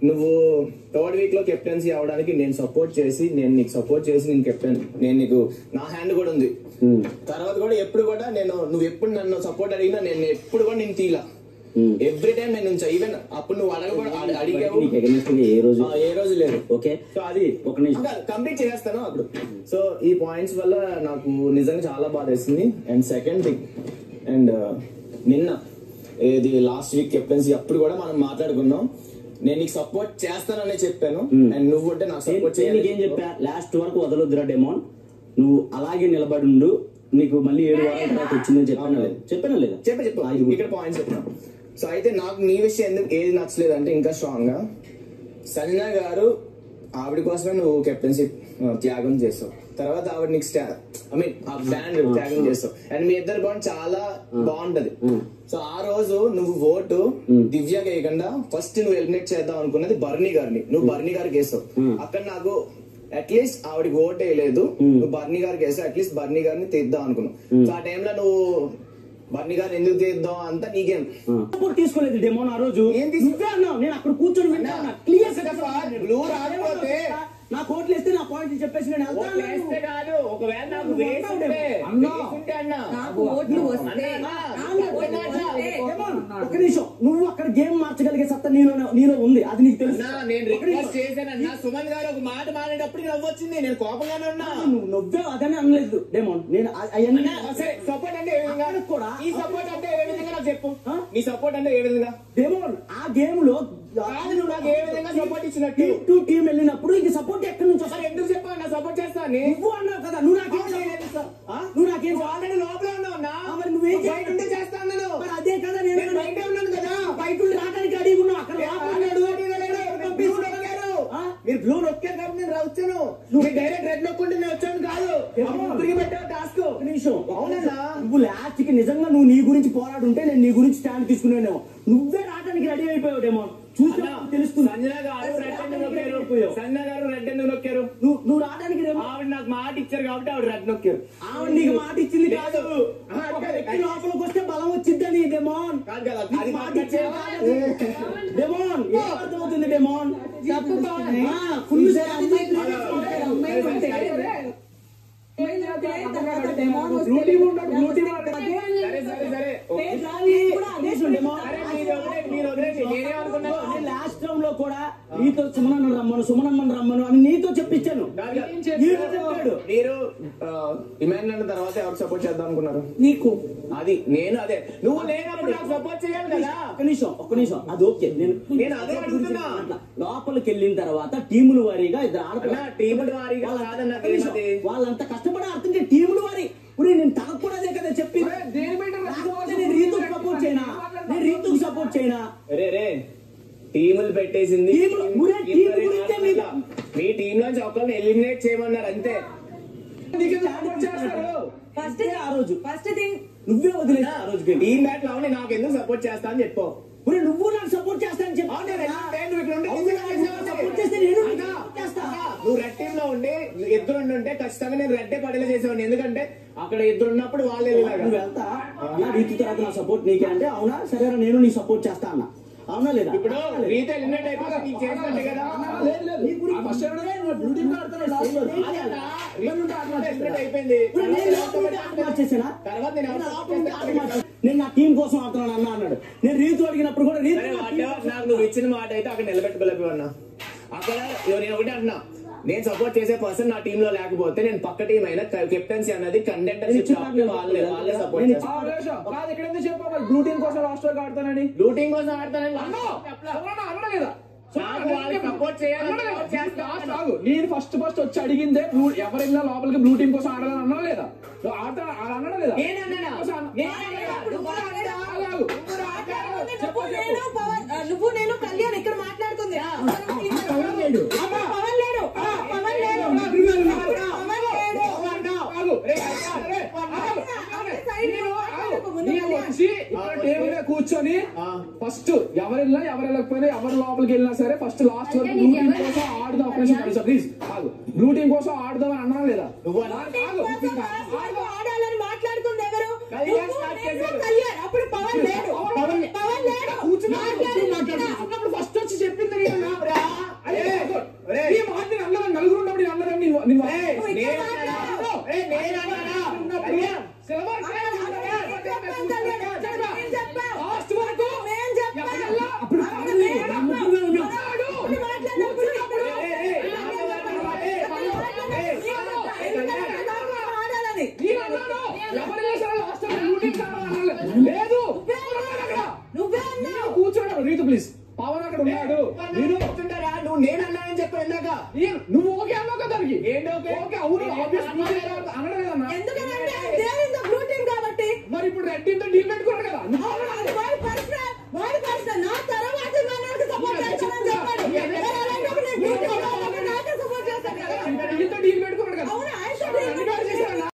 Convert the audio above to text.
నువ్వు third week లో captaincy అవడానికి నేను సపోర్ట్ చేసి నేను కెప్టెన్, నేను నీకు నా హ్యాండ్ కూడా ఉంది. తర్వాత కూడా ఎప్పుడు కూడా నువ్వు ఎప్పుడు నన్ను సపోర్ట్ అడిగినా నేను ఎప్పుడు కూడా నేను తీలా. ఎవ్రీ టైం నేను ఉంచా. ఈవెన్ అప్పుడు నువ్వు అడిగావు ఏ రోజు లేదు. ఓకే, సో అది ఒక నిమిషం కంప్లీట్ చేస్తాను అప్పుడు. సో ఈ పాయింట్స్ వల్ల నాకు నిజంగా చాలా బాధ వేసింది. అండ్ సెకండ్ థింగ్, అండ్ నిన్న ఏది లాస్ట్ వీక్ కెప్టెన్సీ అప్పుడు కూడా మనం మాట్లాడుకున్నాం. నేను నీకు సపోర్ట్ చేస్తాననే చెప్పాను. అండ్ నువ్వు అంటే నాకు సపోర్ట్ చేయాలి. ఏం చెప్పా, లాస్ట్ వరకు వదలొద్దురా డెమోన్, నువ్వు అలాగే నిలబడి ఉండు, నీకు మళ్ళీ 7 వారాల తర్వాత వచ్చిందని చెప్పానా లేదా? చెప్పా ఇక్కడ పాయింట్స్ చెప్పినా. సో అయితే నాకు నీ విషయం ఎందుకు ఏది నచ్చలేదు అంటే, ఇంకా స్ట్రాంగ్ గా సంజన గారు ఆవిడ కోసమే నువ్వు కెప్టెన్సీ త్యాగం చేస్తావు. తర్వాత ఆవిడ నీకు ఆ బ్యాండ్ త్యాగం చేస్తావు. అండ్ మీ ఇద్దరు బాండ్ చాలా బాగుంటది. సో ఆ రోజు నువ్వు ఓటు దివ్యకి వేయకుండా ఫస్ట్ నువ్వు ఎలిమినేట్ చేద్దాం అనుకున్నది బర్నీ గారిని. నువ్వు బర్నీ గారికి వేస్తావు. అక్కడ నాకు అట్లీస్ట్ ఆవిడకి ఓట్ వేయలేదు, నువ్వు బర్నీ గారికి వేస్తావు. అట్లీస్ట్ బర్నీ గారిని తీద్దాం అనుకున్నావు. సో ఆ టైంలో నువ్వు బర్నీ గారు ఎందుకు తీద్దాం అంతా నీకేం తీసుకోలేదు డెమోన్. ఆ రోజు నేను అక్కడ కూర్చొని బ్లూ రాకపోతే నా కోట్లు వేస్తే నా పాయింట్ చెప్పేసి నేను కాదు. ఒకవేళ నాకు ఒక నిమిషం, నువ్వు అక్కడ గేమ్ మార్చగలిగే సత్తా నీలో ఉంది, అది నీకు తెలుసు. నేను రిక్వెస్ట్ చేశానన్నా, సుమన్ గారు ఒక మాట మానేటప్పుడు నవ్వొచ్చింది, నేను కోపంగానే ఉన్నా. నువ్వు నవ్వే అదని అనలేదు డెమోన్. నేను సపోర్ట్ అంటే కూడా ఈ సపోర్ట్ అంటే ఏ విధంగా నాకు చెప్పు. నీ సపోర్ట్ అంటే ఏ విధంగా డెమోన్? ఆ గేమ్ లో నువ్వు నాకు ఏ విధంగా సపోర్ట్ ఇచ్చినట్టు టీం వెళ్ళినప్పుడు ఇంక సపోర్ట్ ఎక్కడి నుంచి వస్తారు? ఎందుకు చెప్పావు నా సపోర్ట్ చేస్తాను? నువ్వు అన్నావు కదా, నువ్వు నాకేం ఆల్రెడీ లోపల ఉన్నావు. మరి నువ్వేం బయట ఉంటే చేస్తాను నేను. అదే కదా, నేను బయట ఉన్నాను కదా, బయట రావడానికి అడిగి ఉన్నావు. అక్కడ మీరు బ్లూ నొక్కారు కాబట్టి నేను వచ్చాను. నువ్వు డైరెక్ట్ రెడ్ నొక్కుంటే నేను వచ్చాను కాదు. తిరిగి పెట్టావు టాస్క్. నిమిషం, అవునన్నా. నువ్వు లాస్ట్ కి నిజంగా నువ్వు నీ గురించి పోరాడుంటే నేను నీ గురించి స్టాండ్ తీసుకునేమో. నువ్వే రావడానికి రెడీ అయిపోయావు డెమోన్. చూసా తెలుస్తుంది. సంజన గారు రెడ్ ఎందుకు నొక్కారు? నువ్వు రావడానికి ఆవిడ నాకు మాట ఇచ్చారు కాబట్టి ఆవిడ రెడ్ నొక్కారు. ఆవిడ నీకు మాట ఇచ్చింది కాదు, లోపలికి వస్తే బలం వచ్చిద్దని డెమోన్. అది మాట డెమోన్ ఏమవుతుంది డెమోన్? ఫుల్ లాస్ట్ రౌండ్ లో కూడా నీతో సుమనమ్మను రమ్మను అని నీతో చెప్పించాను. మీరు ఇమాన్ అన్న తర్వాత ఎవరు సపోర్ట్ చేద్దాం అనుకున్నారు? నీకు. అది నేను అదే నువ్వు లేనప్పుడు నాకు సపోర్ట్ చేయాలి కదా. ఒక్క నిమిషం అది ఓకే. నేను అదే అడుగుతున్నా. లోపలికి వెళ్ళిన తర్వాత టీముల వారీగా ఇద్దరు టీముల వారీగా వాళ్ళంతా కష్టపడి ఆడుతుంటే టీముల వారి నేను తనకు కూడా అదే కదా చెప్పి నేను రీతుకు సపోర్ట్ చేయనా? రే టీములు పెట్టేసింది మీ టీం నుంచి ఒకరిని ఎలిమినేట్ చేయమన్నారు అంతే. ఆ రోజు నువ్వే వదిలేదు. ఆ రోజు టీం బ్యాట్ లో నాకు ఎందుకు సపోర్ట్ చేస్తా అని చెప్పు. నువ్వు నాకు సపోర్ట్ చేస్తా అని చెప్పు. నువ్వు రెడ్ టీమ్ లో ఉండి ఇద్దరు ఉంటే ఖచ్చితంగా నేను రెడ్డే పడేలా చేసేవాడిని. ఎందుకంటే అక్కడ ఇద్దరు ఉన్నప్పుడు వాళ్ళే వెళ్తా రీతి తర్వాత నా సపోర్ట్ నీకే అంటే అవునా సరే నేను నీ సపోర్ట్ చేస్తా అన్నా. అవునా లేదా? ఇప్పుడు రీతి ఎలిమినేట్ అయిపోతే నీకు చేసినట్టే కదా. అయిపోయింది నేను నా టీం కోసం ఆడుతున్నాను అన్న అన్నాడు. నేను రీతు అడిగినప్పుడు కూడా నాకు నువ్వు ఇచ్చిన మాట అయితే అక్కడ నిలబెట్టుకోలేకపోయినా. అక్కడ నేను ఒకటి అంటున్నా, నేను సపోర్ట్ చేసే పర్సన్ నా టీమ్ లో లేకపోతే నేను పక్క టీం అయినా కెప్టెన్సీ అనేది కంటెంట్ వాళ్ళే సపోర్ట్ చేస్తారు. బ్లూ టీం కోసం లాస్ట్ వరకు ఆడతానని సపోర్ట్ చేయాలి. నేను ఫస్ట్ వచ్చి అడిగిందే ఎవరైనా లోపలికి బ్లూ టీం కోసం ఆడాలని అన్నా లేదా? అన్నా లేదా? నువ్వు నేను కళ్యాణ్ ఇక్కడ మాట్లాడుతుంది. కూర్చొని ఫస్ట్ ఎవరెళ్ళినా ఎవరెళ్ళకపోయినా ఎవరు లోపలికి వెళ్ళినా సరే ఫస్ట్ లాస్ట్ వరకు బ్లూ టీం కోసం ఆడుదాం. ప్లీజ్ బ్లూ టీం కోసం ఆడుదాం అని అన్నా లేదా? ఆడాలని మాట్లాడుతుంది ఎవరు? అప్పుడు పవన్ లేడు. కూర్చున్నప్పుడు ఫస్ట్ వచ్చి చెప్పింది రెడ్ టీమ్ తో డీల్ పెట్టుకున్నాడు కదా.